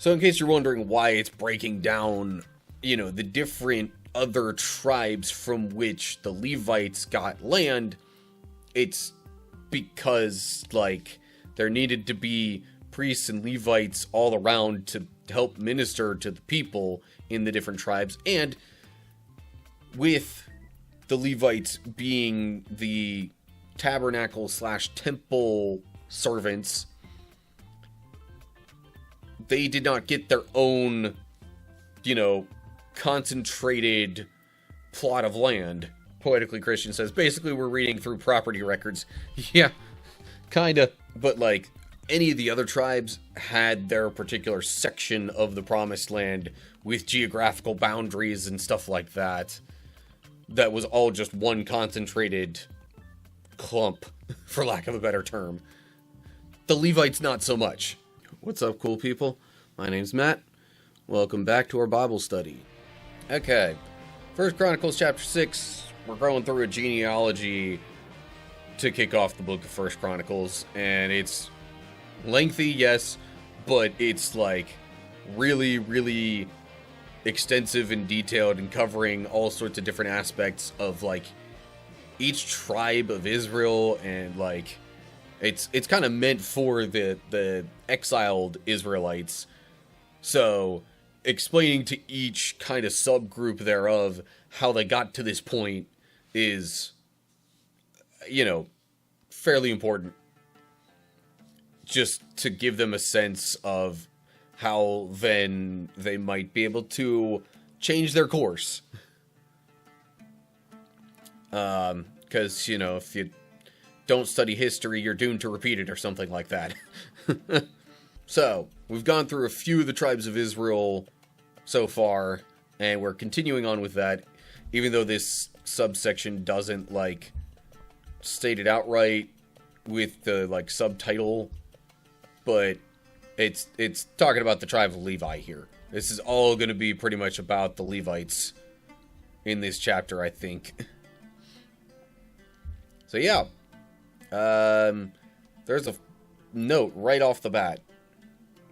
So in case you're wondering why it's breaking down, you know, the different other tribes from which the Levites got land, it's because, like, there needed to be priests and Levites all around to help minister to the people in the different tribes, and with the Levites being the tabernacle / temple servants, they did not get their own, you know, concentrated plot of land. Poetically Christian says, basically we're reading through property records. Yeah, kinda. But, like, any of the other tribes had their particular section of the promised land with geographical boundaries and stuff like that. That was all just one concentrated clump, for lack of a better term. The Levites, not so much. What's up, cool people? My name's Matt. Welcome back to our Bible study. Okay, 1 Chronicles chapter 6. We're going through a genealogy to kick off the book of 1 Chronicles, and it's lengthy, yes, but it's like really, really extensive and detailed and covering all sorts of different aspects of like each tribe of Israel, and like it's kind of meant for the exiled Israelites. So explaining to each kind of subgroup thereof how they got to this point is, you know, fairly important, just to give them a sense of how then they might be able to change their course. Because, you know, if you don't study history, you're doomed to repeat it or something like that. So, we've gone through a few of the tribes of Israel so far, and we're continuing on with that, even though this subsection doesn't, like, state it outright with the, like, subtitle, but it's talking about the tribe of Levi here. This is all going to be pretty much about the Levites in this chapter, I think. So, yeah. There's a note right off the bat.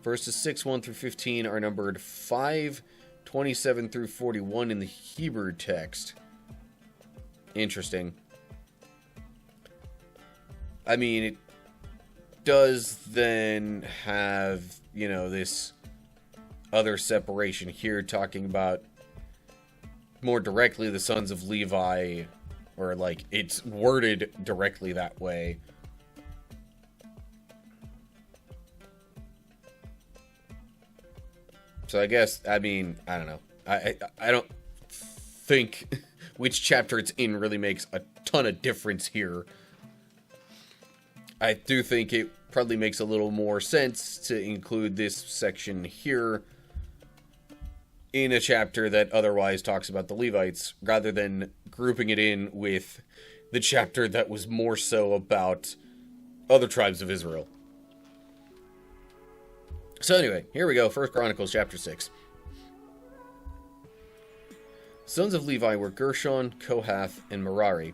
Verses 6, 1 through 15 are numbered 5, 27 through 41 in the Hebrew text. Interesting. I mean, it does then have, you know, this other separation here talking about more directly the sons of Levi, or like it's worded directly that way. So I guess, I mean, I don't know. I don't think which chapter it's in really makes a ton of difference here. I do think it probably makes a little more sense to include this section here in a chapter that otherwise talks about the Levites, rather than grouping it in with the chapter that was more so about other tribes of Israel. So anyway, here we go, 1 Chronicles chapter 6. Sons of Levi were Gershon, Kohath, and Merari.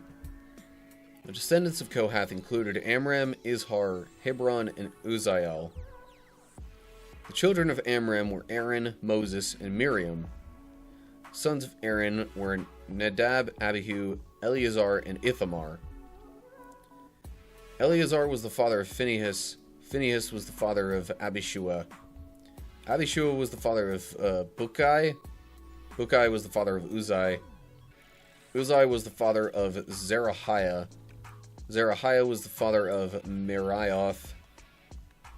The descendants of Kohath included Amram, Izhar, Hebron, and Uzziel. The children of Amram were Aaron, Moses, and Miriam. Sons of Aaron were Nadab, Abihu, Eleazar, and Ithamar. Eleazar was the father of Phinehas. Phinehas was the father of Abishua. Abishua was the father of Bukai. Bukai was the father of Uzai. Uzai was the father of Zerahiah. Zerahiah was the father of Merioth.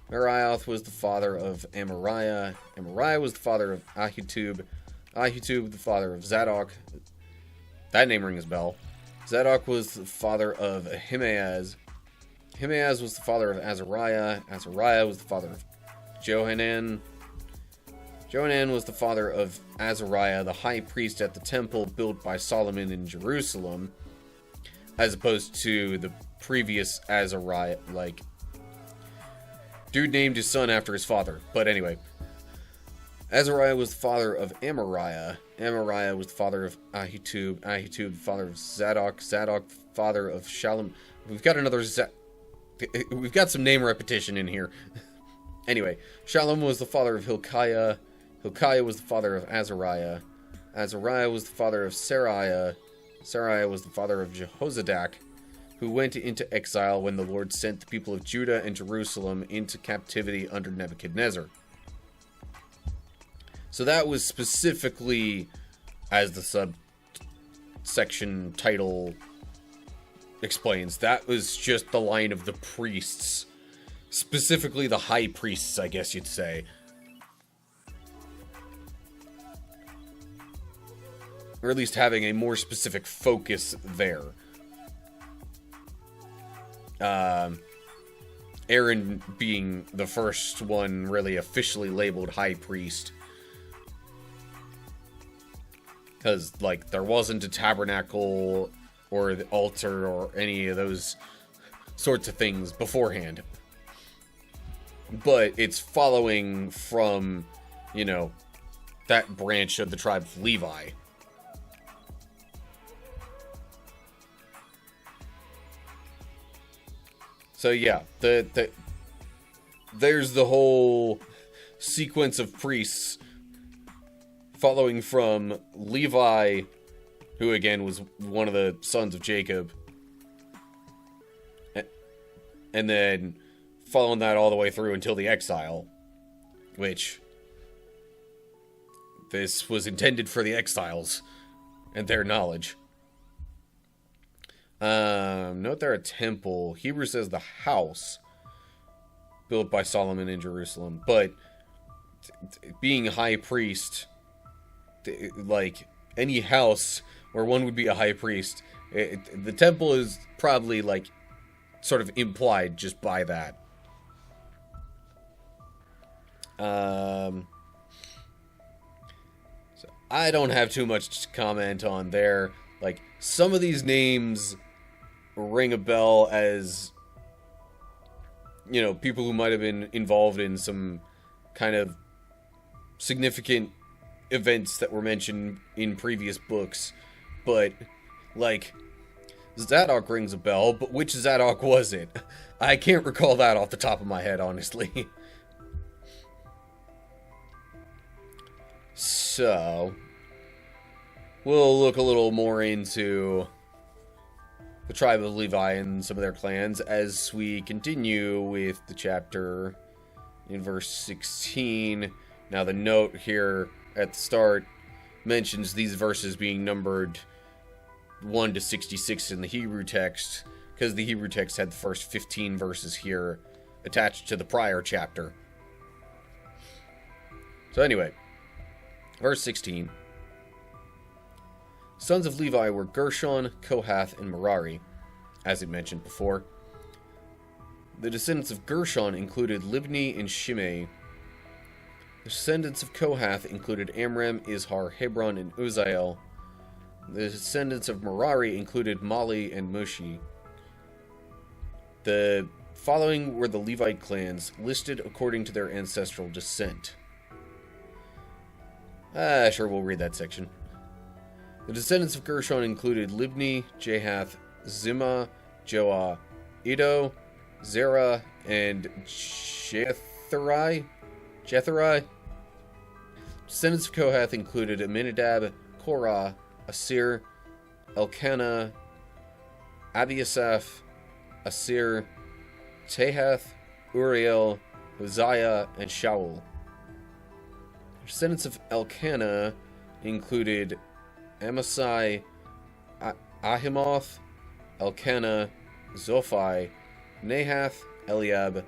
Merioth was the father of Amariah. Amariah was the father of Ahitub. Ahitub the father of Zadok. That name rings a bell. Zadok was the father of Ahimaaz. Ahimaaz was the father of Azariah. Azariah was the father of Johanan. Johanan was the father of Azariah, the high priest at the temple built by Solomon in Jerusalem, as opposed to the previous Azariah, like, dude named his son after his father. But anyway, Azariah was the father of Amariah. Amariah was the father of Ahitub. Ahitub, the father of Zadok. Zadok, the father of Shalom. We've got some name repetition in here. Anyway, Shallum was the father of Hilkiah. Hilkiah was the father of Azariah. Azariah was the father of Seraiah. Seraiah was the father of Jehozadak, who went into exile when the Lord sent the people of Judah and Jerusalem into captivity under Nebuchadnezzar. So that was specifically, as the subsection title explains, that was just the line of the priests. Specifically the high priests, I guess you'd say. Or at least having a more specific focus there. Aaron being the first one really officially labeled high priest. Because, like, there wasn't a tabernacle or the altar or any of those sorts of things beforehand. But it's following from, you know, that branch of the tribe of Levi. So yeah, there's the whole sequence of priests following from Levi, who again was one of the sons of Jacob, and then following that all the way through until the exile, which this was intended for the exiles and their knowledge. Note there a temple. Hebrew says the house built by Solomon in Jerusalem, but being a high priest, like any house where one would be a high priest, the temple is probably like sort of implied just by that. So I don't have too much to comment on there. Like, some of these names ring a bell as, you know, people who might have been involved in some kind of significant events that were mentioned in previous books. But, like, Zadok rings a bell, but which Zadok was it? I can't recall that off the top of my head, honestly. So, we'll look a little more into the tribe of Levi and some of their clans as we continue with the chapter in verse 16. Now, the note here at the start mentions these verses being numbered 1 to 66 in the Hebrew text, because the Hebrew text had the first 15 verses here attached to the prior chapter. So anyway, verse 16. Sons of Levi were Gershon, Kohath, and Merari, as it mentioned before. The descendants of Gershon included Libni and Shimei. The descendants of Kohath included Amram, Izhar, Hebron, and Uzziel. The descendants of Merari included Mali and Mushi. The following were the Levite clans, listed according to their ancestral descent. Sure, we'll read that section. The descendants of Gershon included Libni, Jahath, Zimah, Joah, Iddo, Zerah, and Jetheri. Descendants of Kohath included Aminadab, Korah, Asir, Elkanah, Abiasaph, Asir, Tehath, Uriel, Hosea, and Shaul. Descendants of Elkanah included Amasai, Ahimoth, Elkanah, Zophai, Nahath, Eliab,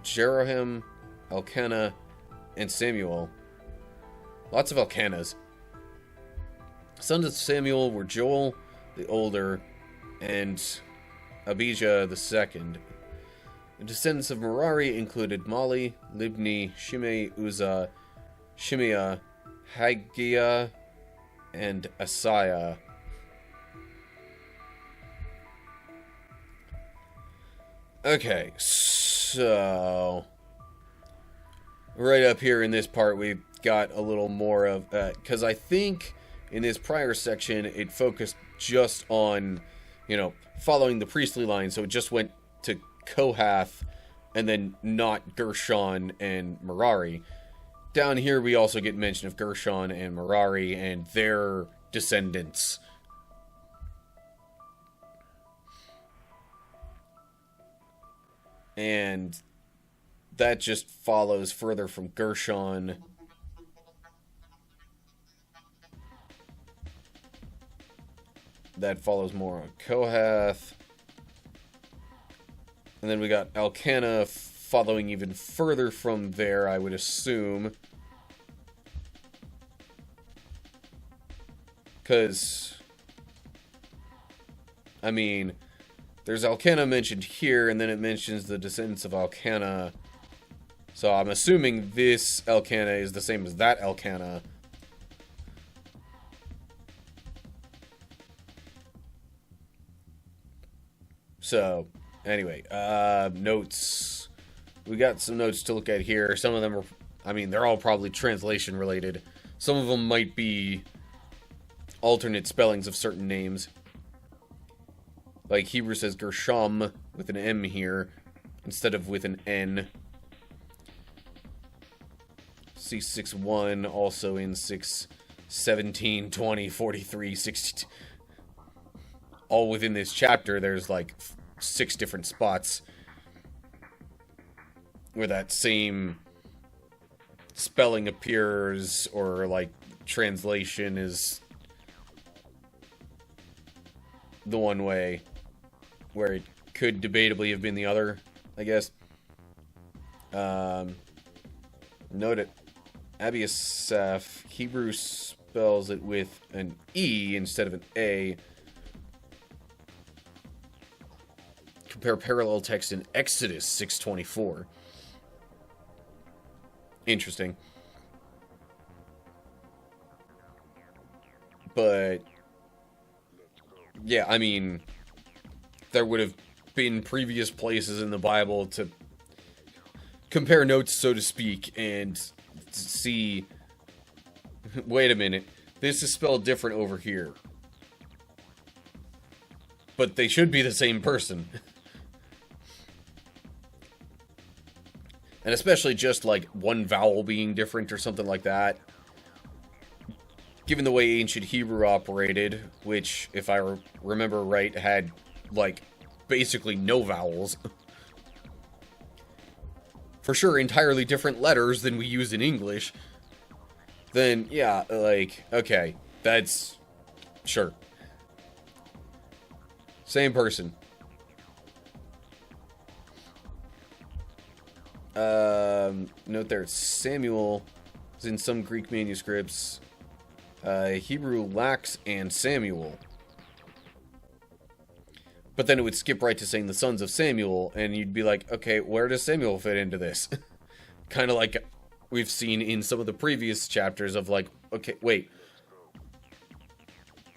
Jeroham, Elkanah, and Samuel. Lots of Elkanahs. Sons of Samuel were Joel, the older, and Abijah, the second. The descendants of Merari included Mali, Libni, Shimei, Uzzah, Shimeah, Haggiah, and Asaiah. Okay, so right up here in this part, we've got a little more of because I think in this prior section it focused just on, you know, following the priestly line, so it just went to Kohath and then not Gershon and Merari. Down here, we also get mention of Gershon and Merari and their descendants. And that just follows further from Gershon. That follows more on Kohath. And then we got Elkanah following even further from there, I would assume. Because, I mean, there's Elkanah mentioned here, and then it mentions the descendants of Elkanah. So I'm assuming this Elkanah is the same as that Elkanah. So, anyway, notes. We got some notes to look at here. Some of them are, I mean, they're all probably translation related. Some of them might be alternate spellings of certain names. Like Hebrew says Gershom with an M here instead of with an N. C61 also in 6, 17, 20, 43, 62. All within this chapter, there's like 6 different spots where that same spelling appears, or like translation is the one way, where it could debatably have been the other, I guess. Note it. Abiasaph, Hebrew spells it with an E instead of an A. Compare parallel text in Exodus 6:24. Interesting. But yeah, I mean, there would have been previous places in the Bible to compare notes, so to speak, and see, wait a minute, this is spelled different over here. But they should be the same person. And especially just like one vowel being different or something like that. Given the way ancient Hebrew operated, which, if I remember right, had like basically no vowels. For sure, entirely different letters than we use in English. Then, yeah, like, okay, that's sure. Same person. Note there, Samuel is in some Greek manuscripts. Hebrew lacks and Samuel. But then it would skip right to saying the sons of Samuel, and you'd be like, okay, where does Samuel fit into this? Kind of like we've seen in some of the previous chapters of like, okay, wait.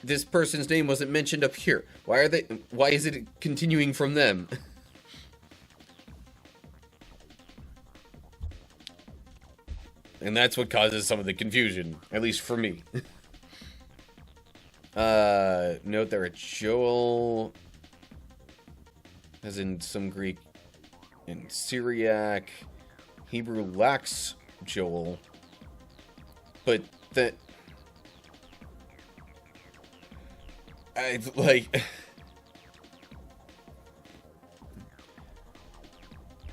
This person's name wasn't mentioned up here. Why is it continuing from them? And that's what causes some of the confusion, at least for me. Note there, Joel, as in some Greek and Syriac. Hebrew lacks Joel, but that, I like.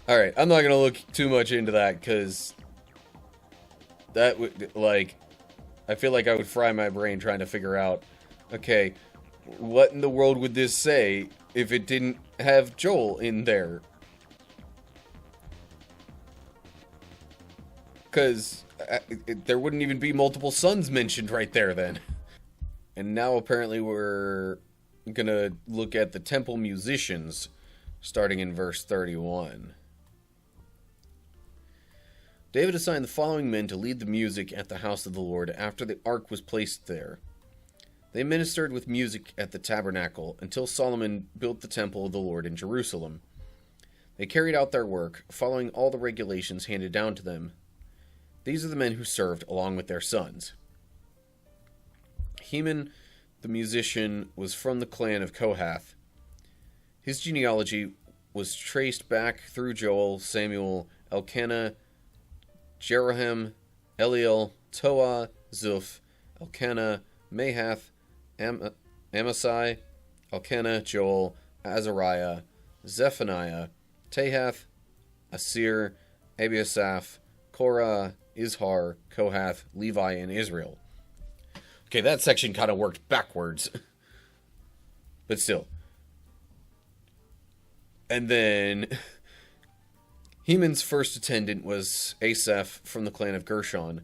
All right, I'm not gonna look too much into that because that would, like, I feel like I would fry my brain trying to figure out, okay, what in the world would this say if it didn't have Joel in there? Because there wouldn't even be multiple sons mentioned right there then. And now apparently we're gonna look at the temple musicians, starting in verse 31. David assigned the following men to lead the music at the house of the Lord after the ark was placed there. They ministered with music at the tabernacle until Solomon built the temple of the Lord in Jerusalem. They carried out their work, following all the regulations handed down to them. These are the men who served along with their sons. Heman, the musician, was from the clan of Kohath. His genealogy was traced back through Joel, Samuel, Elkanah, Jeroham, Eliel, Toah, Zuph, Elkanah, Mahath, Amasai, Elkanah, Joel, Azariah, Zephaniah, Tahath, Asir, Abiasaph, Korah, Izhar, Kohath, Levi, and Israel. Okay, that section kind of worked backwards. But still. And then Heman's first attendant was Asaph from the clan of Gershon.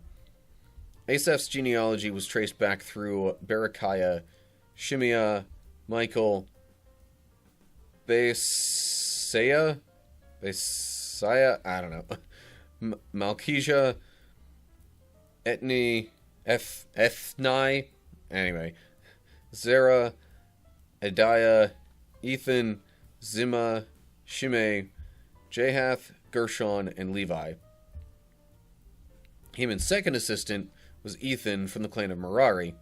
Asaph's genealogy was traced back through Berechiah, Shimea, Michael, Besaiah, I don't know, Malchijah, Ethni, anyway, Zerah, Adiah, Ethan, Zimah, Shimei, Jahath, Gershon, and Levi. Heman's second assistant was Ethan from the clan of Merari.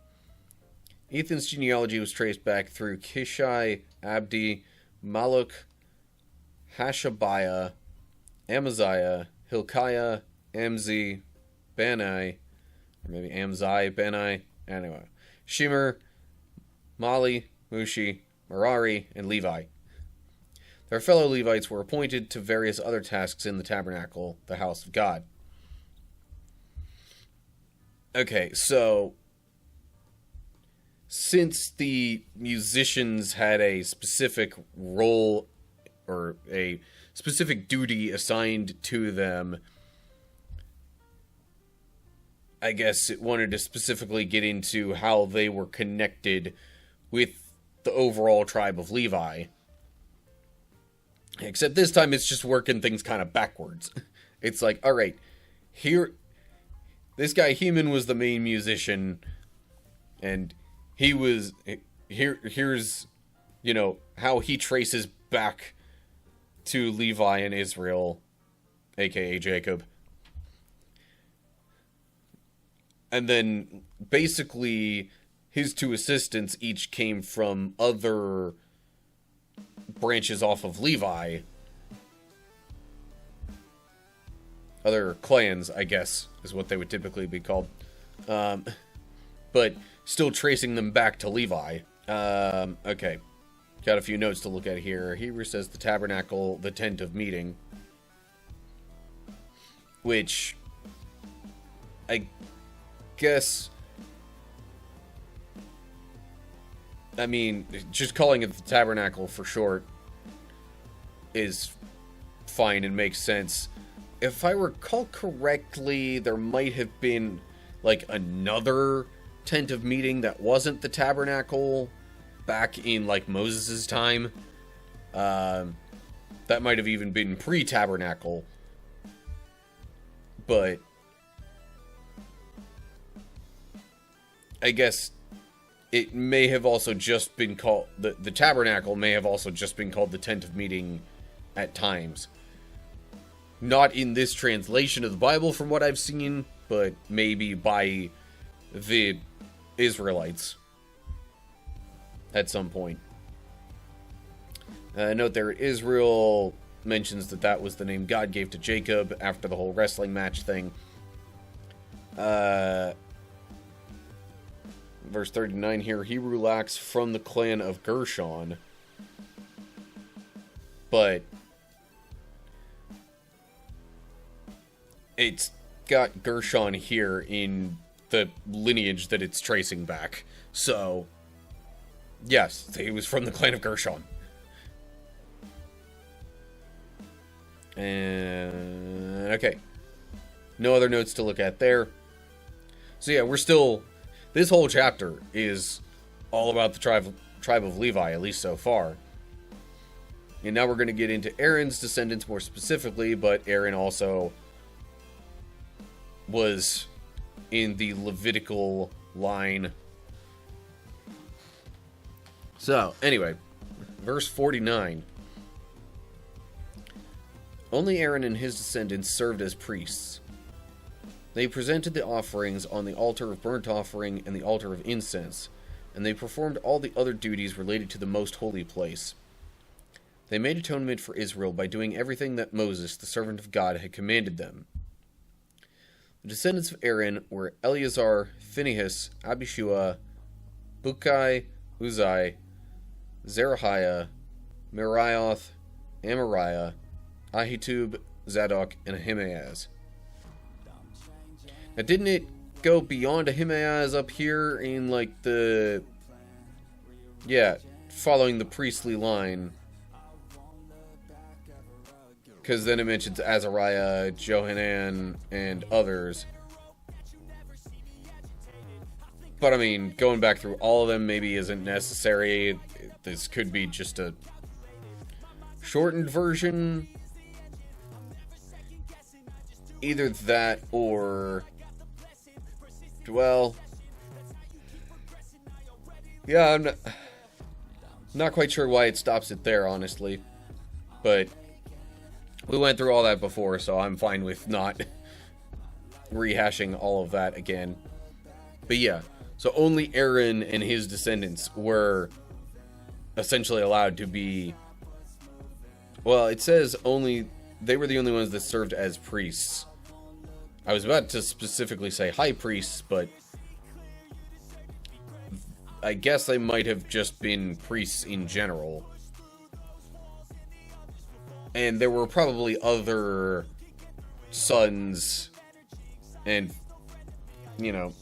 Ethan's genealogy was traced back through Kishai, Abdi, Maluk, Hashabiah, Amaziah, Hilkiah, Amzi, Bani, or maybe Amzai, Bani, anyway, Shimmer, Mali, Mushi, Merari, and Levi. Their fellow Levites were appointed to various other tasks in the tabernacle, the house of God. Okay, so since the musicians had a specific role or a specific duty assigned to them, I guess it wanted to specifically get into how they were connected with the overall tribe of Levi. Except this time it's just working things kind of backwards. It's like, alright, here, this guy Heman was the main musician, and he was, here's, you know, how he traces back to Levi and Israel, aka Jacob. And then, basically, his two assistants each came from other branches off of Levi. Other clans, I guess, is what they would typically be called. But still tracing them back to Levi. Okay. Got a few notes to look at here. Hebrews says the tabernacle, the tent of meeting. Which, I guess, I mean, just calling it the tabernacle for short is fine and makes sense. If I recall correctly, there might have been, like, another tent of meeting that wasn't the tabernacle back in, like, Moses' time. That might have even been pre-tabernacle. But I guess it may have also just been called, the tabernacle may have also just been called the tent of meeting at times. Not in this translation of the Bible from what I've seen, but maybe by the Israelites at some point. Note there, Israel mentions that that was the name God gave to Jacob after the whole wrestling match thing. Verse 39 here, Hebrew lacks from the clan of Gershon. But it's got Gershon here in the lineage that it's tracing back. So, yes, he was from the clan of Gershon. And, okay. No other notes to look at there. So yeah, we're still, this whole chapter is all about the tribe of Levi, at least so far. And now we're going to get into Aaron's descendants more specifically, but Aaron also was in the Levitical line. So, anyway, verse 49. Only Aaron and his descendants served as priests. They presented the offerings on the altar of burnt offering and the altar of incense, and they performed all the other duties related to the most holy place. They made atonement for Israel by doing everything that Moses, the servant of God, had commanded them. The descendants of Aaron were Eleazar, Phinehas, Abishua, Bukai, Uzai, Zerahiah, Merioth, Amariah, Ahitub, Zadok, and Ahimaaz. Now, didn't it go beyond Ahimaaz up here in, like, the... Yeah, following the priestly line? Because then it mentions Azariah, Johanan, and others. But, I mean, going back through all of them maybe isn't necessary. This could be just a shortened version. Either that or... Well... Yeah, I'm not quite sure why it stops it there, honestly. But... we went through all that before, so I'm fine with not rehashing all of that again. But yeah, so only Aaron and his descendants were essentially allowed to be... Well, it says only... They were the only ones that served as priests. I was about to specifically say high priests, but... I guess they might have just been priests in general. And there were probably other sons and, you know,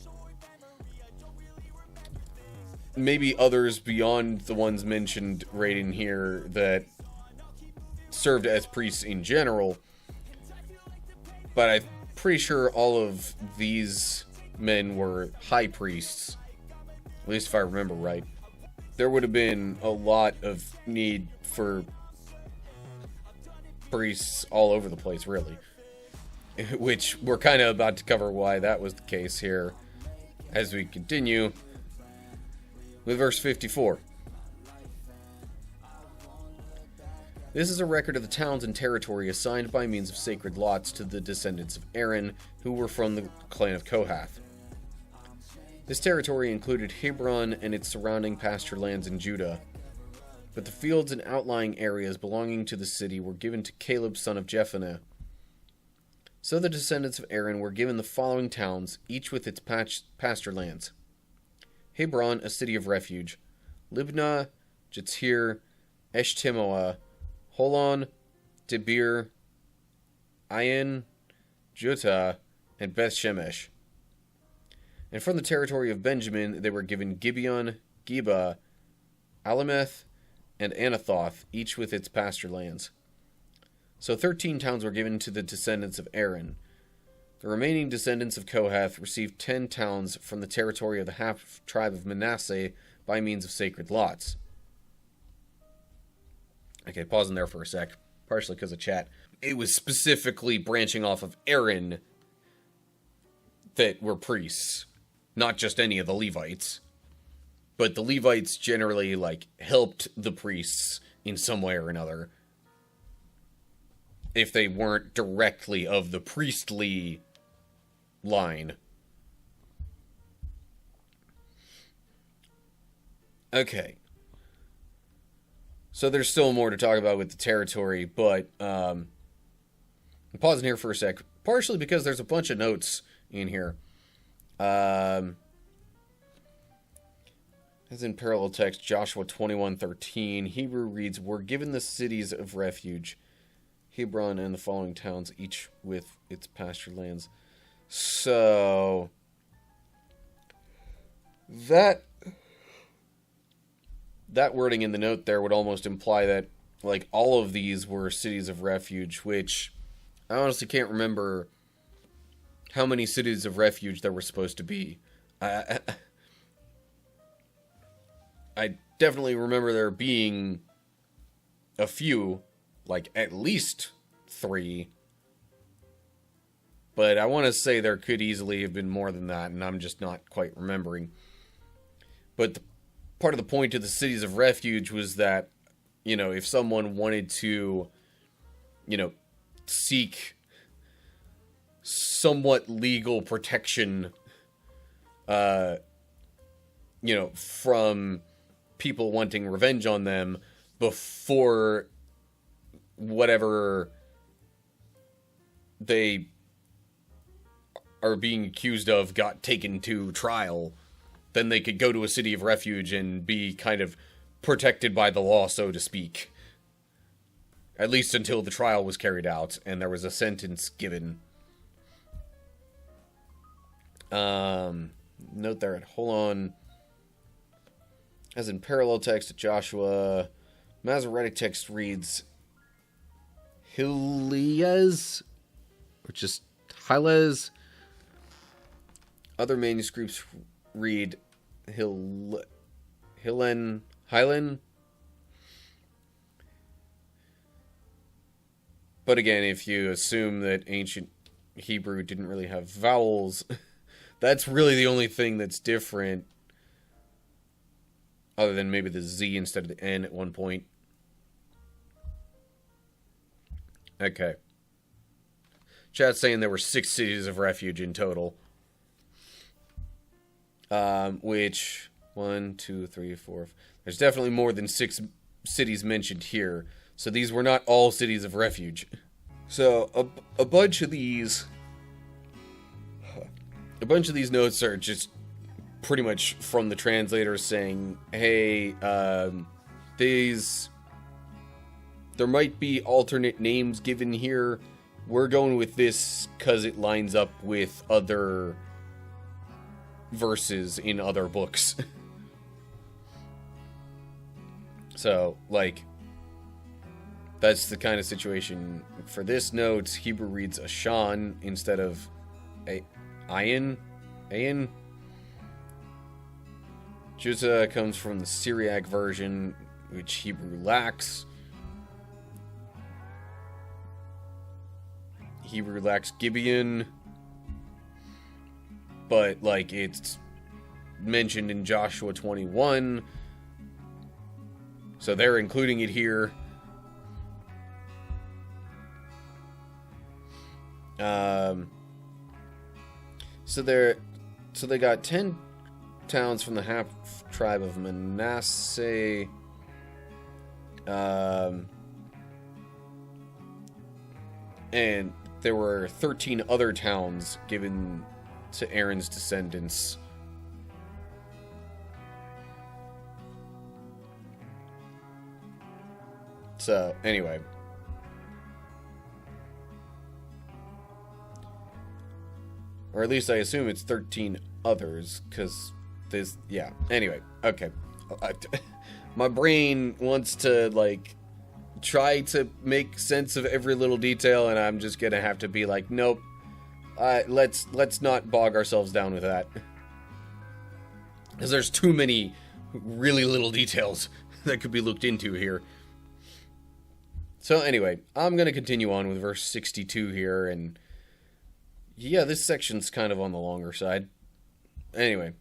maybe others beyond the ones mentioned right in here that served as priests in general. But I'm pretty sure all of these men were high priests, at least if I remember right. There would have been a lot of need for priests all over the place, really. Which we're kind of about to cover why that was the case here as we continue with verse 54. This is a record of the towns and territory assigned by means of sacred lots to the descendants of Aaron, who were from the clan of Kohath. This territory included Hebron and its surrounding pasture lands in Judah, but the fields and outlying areas belonging to the city were given to Caleb son of Jephunneh. So the descendants of Aaron were given the following towns, each with its pasture lands: Hebron, a city of refuge; Libnah, Jatir, Eshtemoa, Holon, Debir, Ayin, Juttah, and Beth Shemesh. And from the territory of Benjamin they were given Gibeon, Geba, Alameth, and Anathoth, each with its pasture lands. So 13 towns were given to the descendants of Aaron. The remaining descendants of Kohath received 10 towns from the territory of the half-tribe of Manasseh by means of sacred lots. Okay, pausing there for a sec, partially because of chat. It was specifically branching off of Aaron that were priests, not just any of the Levites. But the Levites generally, like, helped the priests in some way or another, if they weren't directly of the priestly line. Okay. So there's still more to talk about with the territory, but I'm pausing here for a sec, partially because there's a bunch of notes in here. As in parallel text, Joshua 21:13, Hebrew reads, "Were given the cities of refuge, Hebron and the following towns, each with its pasture lands." So that wording in the note there would almost imply that, like, all of these were cities of refuge, which I honestly can't remember how many cities of refuge there were supposed to be. I definitely remember there being a few, like at least 3. But I want to say there could easily have been more than that, and I'm just not quite remembering. But part of the point of the cities of refuge was that, you know, if someone wanted to, you know, seek somewhat legal protection, you know, from people wanting revenge on them before whatever they are being accused of got taken to trial, then they could go to a city of refuge and be kind of protected by the law, so to speak. At least until the trial was carried out and there was a sentence given. Note there, hold on. As in parallel text to Joshua, Masoretic text reads Hiles, or just Hiles. Other manuscripts read Hylen. But again, if you assume that ancient Hebrew didn't really have vowels, that's really the only thing that's different. Other than maybe the Z instead of the N at one point. Okay. Chat's saying there were 6 cities of refuge in total. Which, 1, 2, 3, 4... There's definitely more than 6 cities mentioned here. So these were not all cities of refuge. So, a bunch of these notes are just pretty much from the translator saying, hey, there might be alternate names given here. We're going with this because it lines up with other verses in other books. So, like, that's the kind of situation. For this note, Hebrew reads Ashan instead of Ayin. Judah comes from the Syriac version, which Hebrew lacks. Hebrew lacks Gibeon, but, like, it's mentioned in Joshua 21, so they're including it here. So they got 10 towns from the half tribe of Manasseh. And there were 13 other towns given to Aaron's descendants. So, anyway. Or at least I assume it's 13 others, because there's... Yeah, anyway, okay. My brain wants to, like, try to make sense of every little detail, and I'm just gonna have to be like, nope. Let's not bog ourselves down with that. Because there's too many really little details that could be looked into here. So anyway, I'm gonna continue on with verse 62 here, and... yeah, this section's kind of on the longer side. Anyway.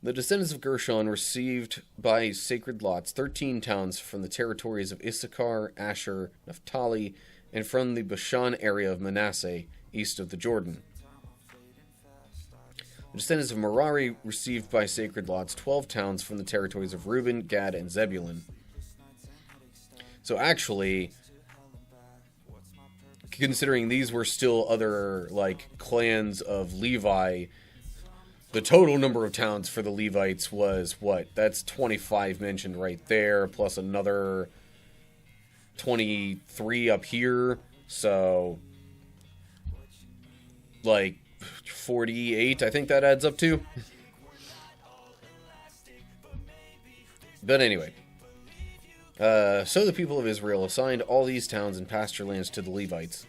The descendants of Gershon received by sacred lots 13 towns from the territories of Issachar, Asher, Naphtali, and from the Bashan area of Manasseh, east of the Jordan. The descendants of Merari received by sacred lots 12 towns from the territories of Reuben, Gad, and Zebulun. So actually... considering these were still other, like, clans of Levi, the total number of towns for the Levites was, what? That's 25 mentioned right there, plus another 23 up here, so, like, 48, I think that adds up to. But anyway. So the people of Israel assigned all these towns and pasture lands to the Levites.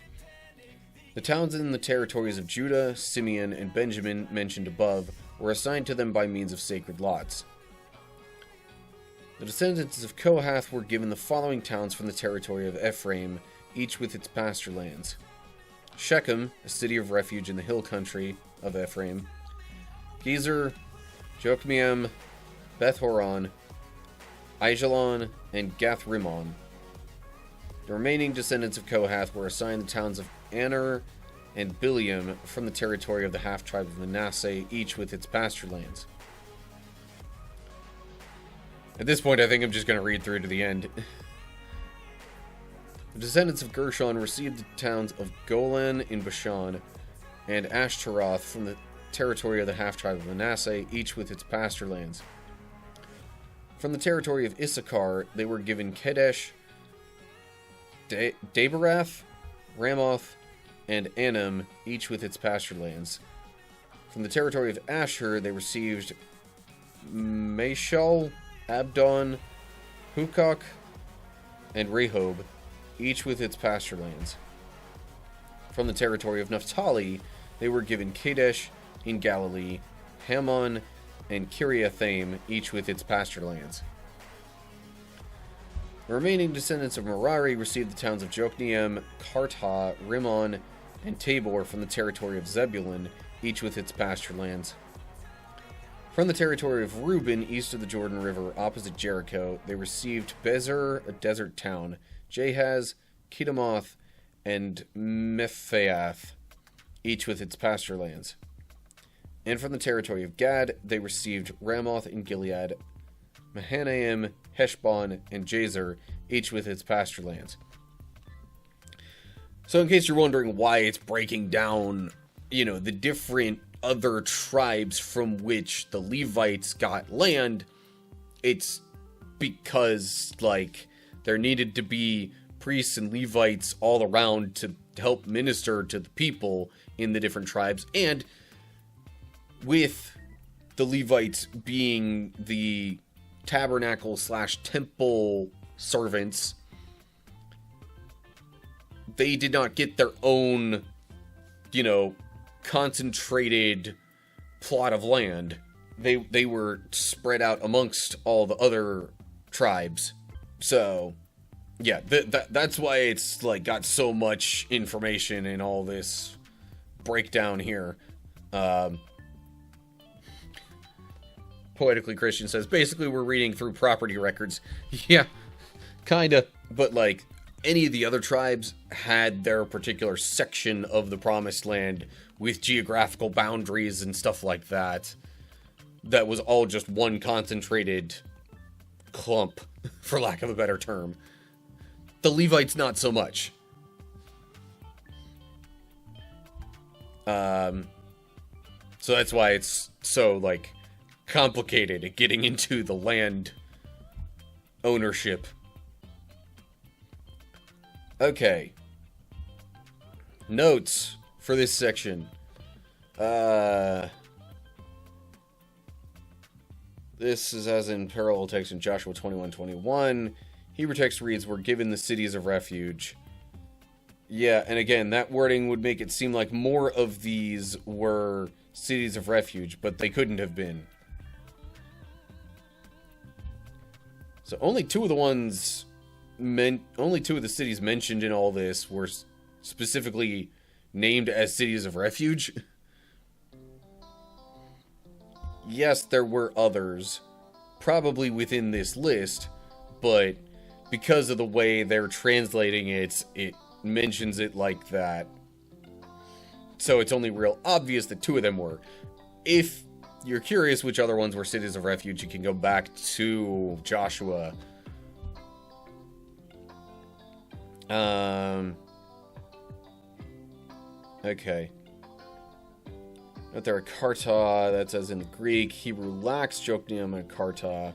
The towns in the territories of Judah, Simeon, and Benjamin mentioned above were assigned to them by means of sacred lots. The descendants of Kohath were given the following towns from the territory of Ephraim, each with its pasture lands. Shechem, a city of refuge in the hill country of Ephraim. Gezer, Jokmeam, Beth-horon, Aijalon, and Gath-rimmon. The remaining descendants of Kohath were assigned the towns of Aner and Bileam from the territory of the half-tribe of Manasseh, each with its pasture lands. At this point, I think I'm just going to read through to the end. The descendants of Gershon received the towns of Golan in Bashan and Ashtaroth from the territory of the half-tribe of Manasseh, each with its pasture lands. From the territory of Issachar, they were given Kedesh, Daberath, Ramoth, and Anam, each with its pasture lands. From the territory of Asher, they received Mashal, Abdon, Hukok, and Rehob, each with its pasture lands. From the territory of Naphtali, they were given Kadesh in Galilee, Hammon, and Kiriathaim, each with its pasture lands. The remaining descendants of Merari received the towns of Jokneam, Kartah, Rimmon, and Tabor from the territory of Zebulun, each with its pasture lands. From the territory of Reuben, east of the Jordan River, opposite Jericho, they received Bezer, a desert town, Jahaz, Kedemoth, and Mephaath, each with its pasture lands. And from the territory of Gad, they received Ramoth in Gilead, Mahanaim, Heshbon, and Jazer, each with its pasture lands. So in case you're wondering why it's breaking down, the different other tribes from which the Levites got land, it's because, there needed to be priests and Levites all around to help minister to the people in the different tribes, and with the Levites being the tabernacle/temple servants, they did not get their own, concentrated plot of land. They were spread out amongst all the other tribes. So, yeah, that's why it's, got so much information in all this breakdown here. Poetically Christian says, basically we're reading through property records. Yeah, kinda. But, any of the other tribes had their particular section of the Promised Land with geographical boundaries and stuff like that. That was all just one concentrated clump, for lack of a better term. The Levites, not so much. So that's why it's so, complicated at getting into the land ownership. Okay. Notes for this section. This is as in parallel text in Joshua 21:21. Hebrew text reads, "Were given the cities of refuge." Yeah, and again, that wording would make it seem like more of these were cities of refuge, but they couldn't have been. So only two of the cities mentioned in all this were specifically named as cities of refuge. Yes, there were others, probably within this list, but because of the way they're translating it, it mentions it like that. So it's only real obvious that two of them were. If you're curious which other ones were cities of refuge, you can go back to Joshua. Okay. But there are Karta, that says in the Greek. Hebrew lacks Jokneam and Karta.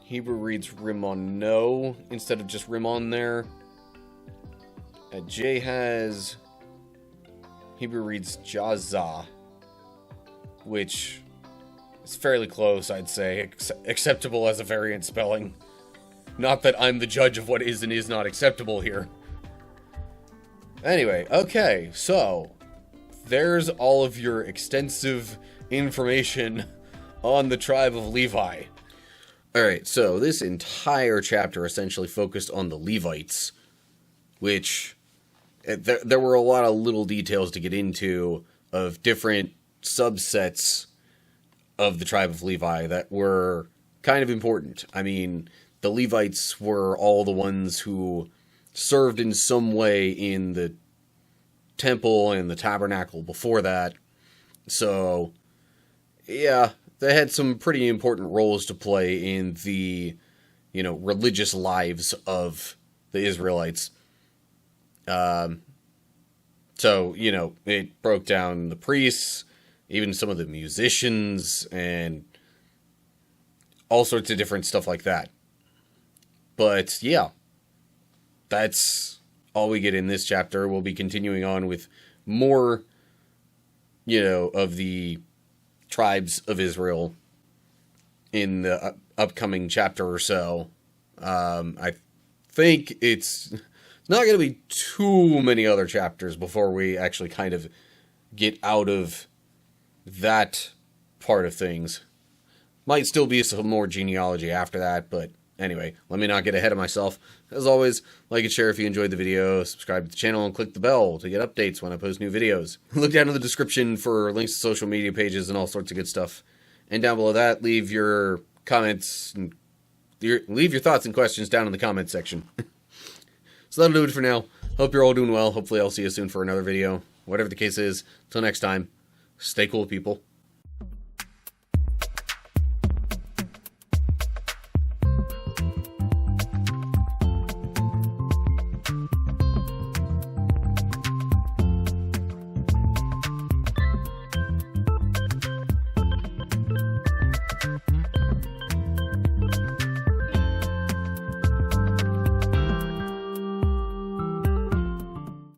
Hebrew reads Rimmon no, instead of just Rimmon there. At Jahaz, Hebrew reads Jazza, which is fairly close, I'd say. Acceptable as a variant spelling. Not that I'm the judge of what is and is not acceptable here. Anyway, okay, so there's all of your extensive information on the tribe of Levi. Alright, so this entire chapter essentially focused on the Levites, which there were a lot of little details to get into of different subsets of the tribe of Levi that were kind of important. I mean, the Levites were all the ones who served in some way in the temple and the tabernacle before that. So, yeah, they had some pretty important roles to play in the religious lives of the Israelites. So, it broke down the priests, even some of the musicians, and all sorts of different stuff like that. But, yeah, that's all we get in this chapter. We'll be continuing on with more, of the tribes of Israel in the upcoming chapter or so. I think it's not going to be too many other chapters before we actually kind of get out of that part of things. Might still be some more genealogy after that, but anyway, let me not get ahead of myself. As always, like and share if you enjoyed the video, subscribe to the channel, and click the bell to get updates when I post new videos. Look down in the description for links to social media pages and all sorts of good stuff. And down below that, leave your comments and leave your thoughts and questions down in the comments section. So that'll do it for now. Hope you're all doing well. Hopefully I'll see you soon for another video. Whatever the case is, till next time, stay cool, people.